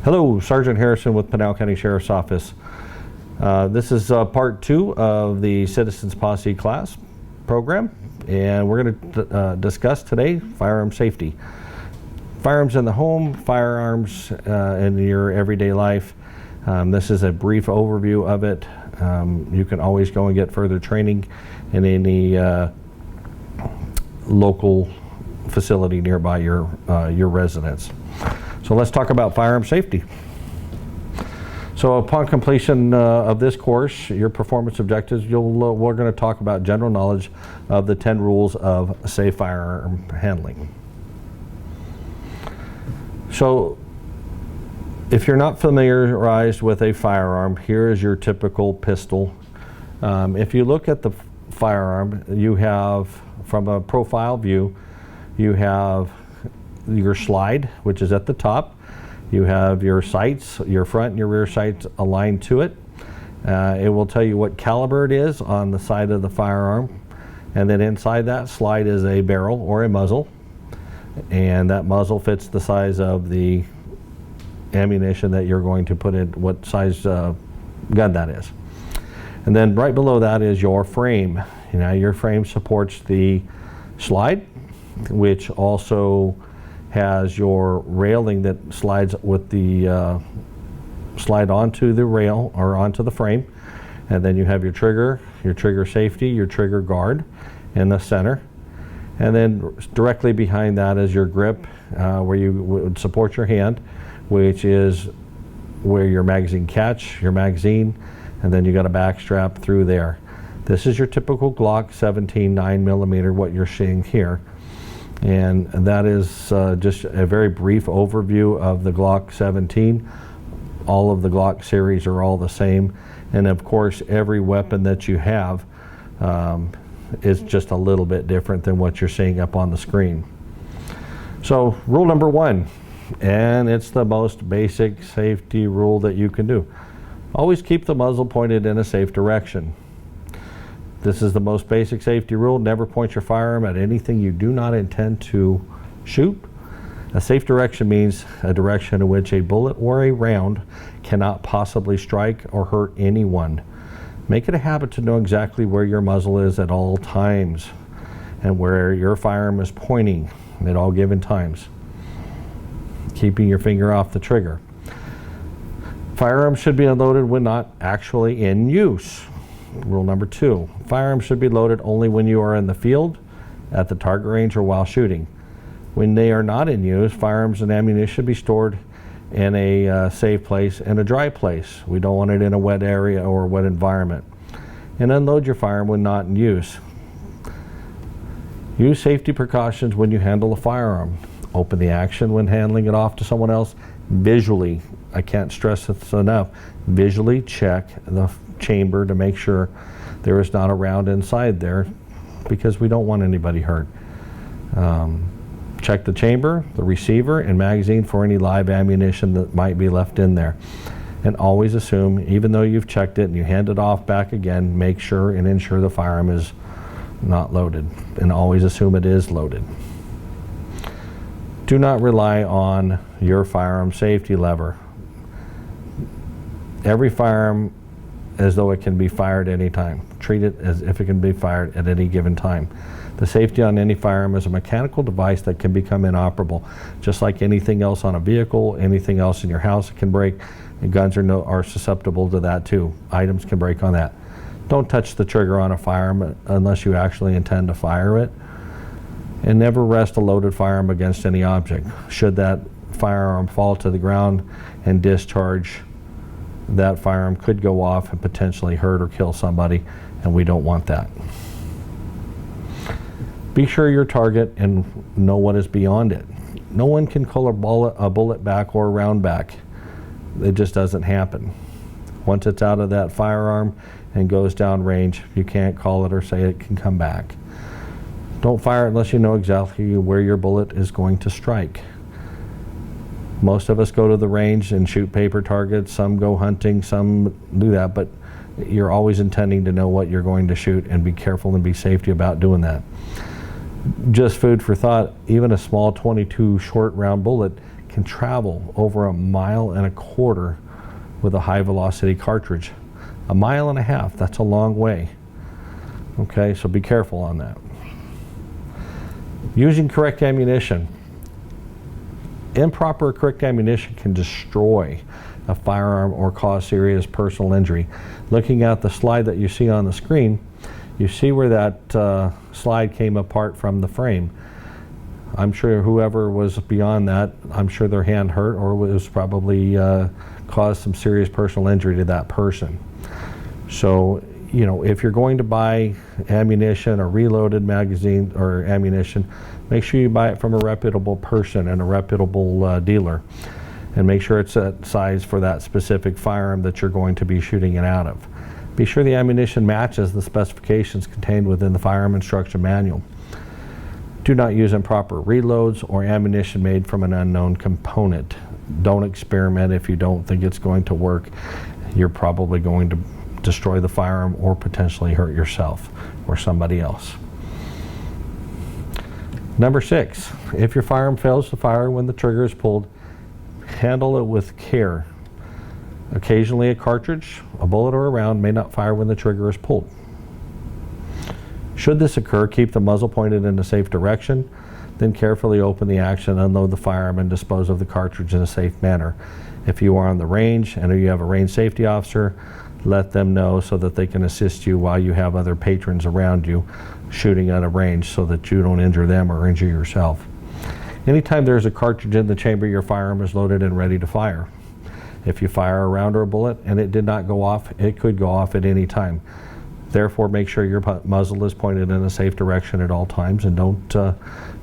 Hello, Sergeant Harrison with Pinal County Sheriff's Office. This is part 2 of the Citizens Posse class program, and we're going to discuss today firearm safety. Firearms in the home, firearms in your everyday life. This is a brief overview of it. You can always go and get further training in any local facility nearby your residence. So let's talk about firearm safety. So upon completion of this course, your performance objectives, we're going to talk about general knowledge of the 10 rules of safe firearm handling. So if you're not familiarized with a firearm, here is your typical pistol. If you look at the firearm, you have, from a profile view, you have your slide, which is at the top. You have your sights, your front and your rear sights aligned to it. It will tell you what caliber it is on the side of the firearm. And then inside that slide is a barrel or a muzzle. And that muzzle fits the size of the ammunition that you're going to put in, what size gun that is. And then right below that is your frame. Your frame supports the slide, which also has your railing that slides with the slide onto the rail or onto the frame. And then you have your trigger safety, your trigger guard in the center. And then directly behind that is your grip, where you would support your hand, which is where your magazine catch, your magazine, and then you got a back strap through there. This is your typical Glock 17 9mm, what you're seeing here. And that is just a very brief overview of the Glock 17. All of the Glock series are all the same. And of course, every weapon that you have is just a little bit different than what you're seeing up on the screen. So rule number 1, and it's the most basic safety rule that you can do. Always keep the muzzle pointed in a safe direction. This is the most basic safety rule. Never point your firearm at anything you do not intend to shoot. A safe direction means a direction in which a bullet or a round cannot possibly strike or hurt anyone. Make it a habit to know exactly where your muzzle is at all times and where your firearm is pointing at all given times. Keeping your finger off the trigger. Firearms should be unloaded when not actually in use. Rule number 2, firearms should be loaded only when you are in the field, at the target range, or while shooting. When they are not in use, firearms and ammunition should be stored in a safe place and a dry place. We don't want it in a wet area or a wet environment. And unload your firearm when not in use. Use safety precautions when you handle a firearm. Open the action when handing it off to someone else. Visually, I can't stress this enough, visually check the chamber to make sure there is not a round inside there, because we don't want anybody hurt. Check the chamber, the receiver, and magazine for any live ammunition that might be left in there. And always assume, even though you've checked it and you hand it off back again, make sure and ensure the firearm is not loaded, and always assume it is loaded. Do not rely on your firearm safety lever. Every firearm as though it can be fired anytime. Treat it as if it can be fired at any given time. The safety on any firearm is a mechanical device that can become inoperable. Just like anything else on a vehicle, anything else in your house can break, and guns are susceptible to that too. Items can break on that. Don't touch the trigger on a firearm unless you actually intend to fire it. And never rest a loaded firearm against any object. Should that firearm fall to the ground and discharge, that firearm could go off and potentially hurt or kill somebody, and we don't want that. Be sure your target and know what is beyond it. No one can call a bullet back or a round back. It just doesn't happen. Once it's out of that firearm and goes down range, you can't call it or say it can come back. Don't fire unless you know exactly where your bullet is going to strike. Most of us go to the range and shoot paper targets. Some go hunting, some do that, but you're always intending to know what you're going to shoot, and be careful and be safety about doing that. Just food for thought, even a small .22 short round bullet can travel over 1.25 miles with a high velocity cartridge. 1.5 miles, that's a long way. Okay, so be careful on that. Using correct ammunition. Improper or correct ammunition can destroy a firearm or cause serious personal injury. Looking at the slide that you see on the screen, you see where that slide came apart from the frame. I'm sure whoever was beyond that, I'm sure their hand hurt or was probably caused some serious personal injury to that person. So, you know, if you're going to buy ammunition or reloaded magazine or ammunition, make sure you buy it from a reputable person and a reputable dealer, and make sure it's that size for that specific firearm that you're going to be shooting it out of. Be sure the ammunition matches the specifications contained within the firearm instruction manual. Do not use improper reloads or ammunition made from an unknown component. Don't experiment if you don't think it's going to work. You're probably going to destroy the firearm or potentially hurt yourself or somebody else. Number 6, if your firearm fails to fire when the trigger is pulled, handle it with care. Occasionally a cartridge, a bullet, or a round may not fire when the trigger is pulled. Should this occur, keep the muzzle pointed in a safe direction, then carefully open the action, unload the firearm, and dispose of the cartridge in a safe manner. If you are on the range and you have a range safety officer, let them know so that they can assist you while you have other patrons around you shooting at a range, so that you don't injure them or injure yourself. Anytime there's a cartridge in the chamber, your firearm is loaded and ready to fire. If you fire a round or a bullet and it did not go off, it could go off at any time. Therefore, make sure your muzzle is pointed in a safe direction at all times, and don't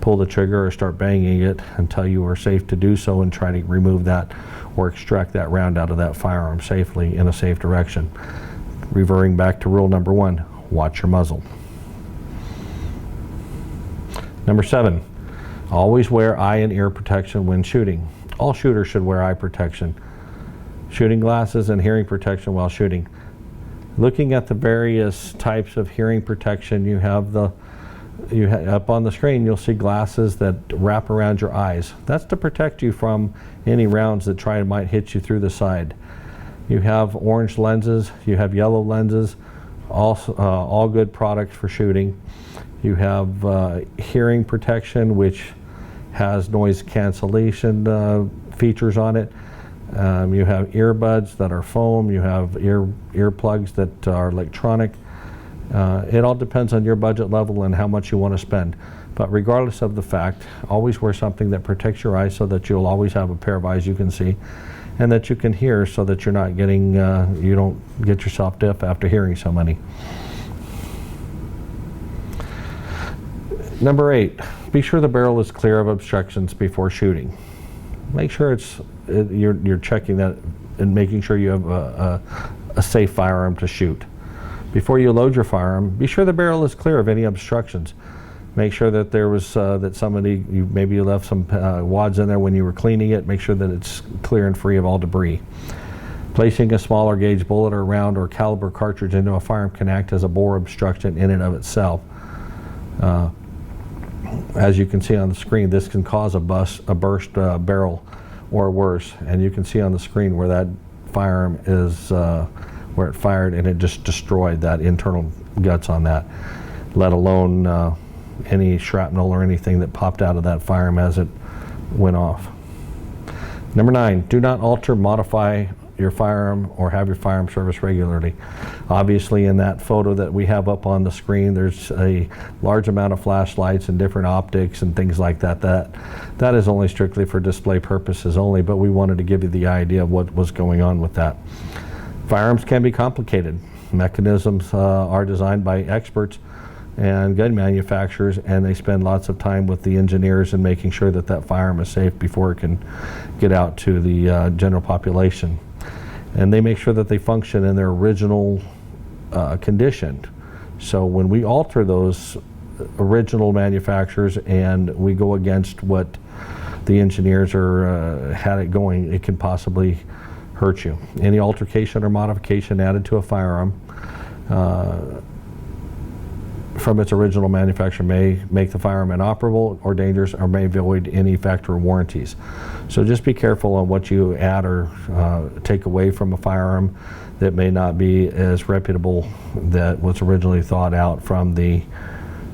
pull the trigger or start banging it until you are safe to do so, and try to remove that or extract that round out of that firearm safely in a safe direction. Reverting back to rule number 1, watch your muzzle. Number 7, always wear eye and ear protection when shooting. All shooters should wear eye protection, shooting glasses, and hearing protection while shooting. Looking at the various types of hearing protection, you have up on the screen, you'll see glasses that wrap around your eyes. That's to protect you from any rounds that might hit you through the side. You have orange lenses, you have yellow lenses, all good products for shooting. You have hearing protection, which has noise cancellation features on it. You have earbuds that are foam, you have earplugs that are electronic. It all depends on your budget level and how much you want to spend. But regardless of the fact, always wear something that protects your eyes, so that you'll always have a pair of eyes you can see, and that you can hear, so that you're not getting, you don't get yourself deaf after hearing so many. Number 8, be sure the barrel is clear of obstructions before shooting. Make sure you're checking that and making sure you have a safe firearm to shoot. Before you load your firearm, be sure the barrel is clear of any obstructions. Make sure that there was maybe you left some wads in there when you were cleaning it. Make sure that it's clear and free of all debris. Placing a smaller gauge bullet or round or caliber cartridge into a firearm can act as a bore obstruction in and of itself. As you can see on the screen, this can cause a burst barrel or worse, and you can see on the screen where that firearm is, where it fired, and it just destroyed that internal guts on that, let alone any shrapnel or anything that popped out of that firearm as it went off. Number 9, do not alter, modify your firearm or have your firearm serviced regularly. Obviously, in that photo that we have up on the screen, there's a large amount of flashlights and different optics and things like that. That is only strictly for display purposes only, but we wanted to give you the idea of what was going on with that. Firearms can be complicated. Mechanisms are designed by experts and gun manufacturers, and they spend lots of time with the engineers in making sure that that firearm is safe before it can get out to the general population. And they make sure that they function in their original condition. So when we alter those original manufacturers and we go against what the engineers had it going, it can possibly hurt you. Any altercation or modification added to a firearm from its original manufacturer may make the firearm inoperable or dangerous, or may void any factory warranties. So just be careful on what you add or take away from a firearm that may not be as reputable that was originally thought out from the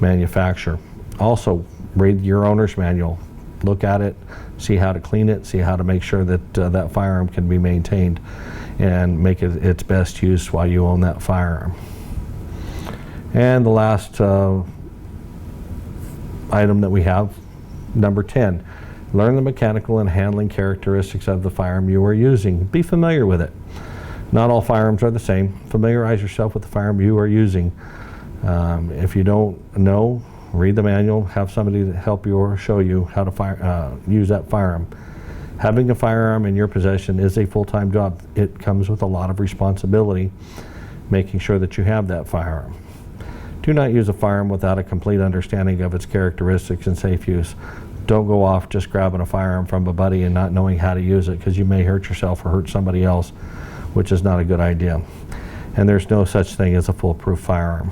manufacturer. Also, read your owner's manual. Look at it, see how to clean it, see how to make sure that that firearm can be maintained and make it its best use while you own that firearm. And the last item that we have, number 10, learn the mechanical and handling characteristics of the firearm you are using. Be familiar with it. Not all firearms are the same. Familiarize yourself with the firearm you are using. If you don't know, read the manual, have somebody help you or show you how to use that firearm. Having a firearm in your possession is a full-time job. It comes with a lot of responsibility, making sure that you have that firearm. Do not use a firearm without a complete understanding of its characteristics and safe use. Don't go off just grabbing a firearm from a buddy and not knowing how to use it, because you may hurt yourself or hurt somebody else, which is not a good idea. And there's no such thing as a foolproof firearm.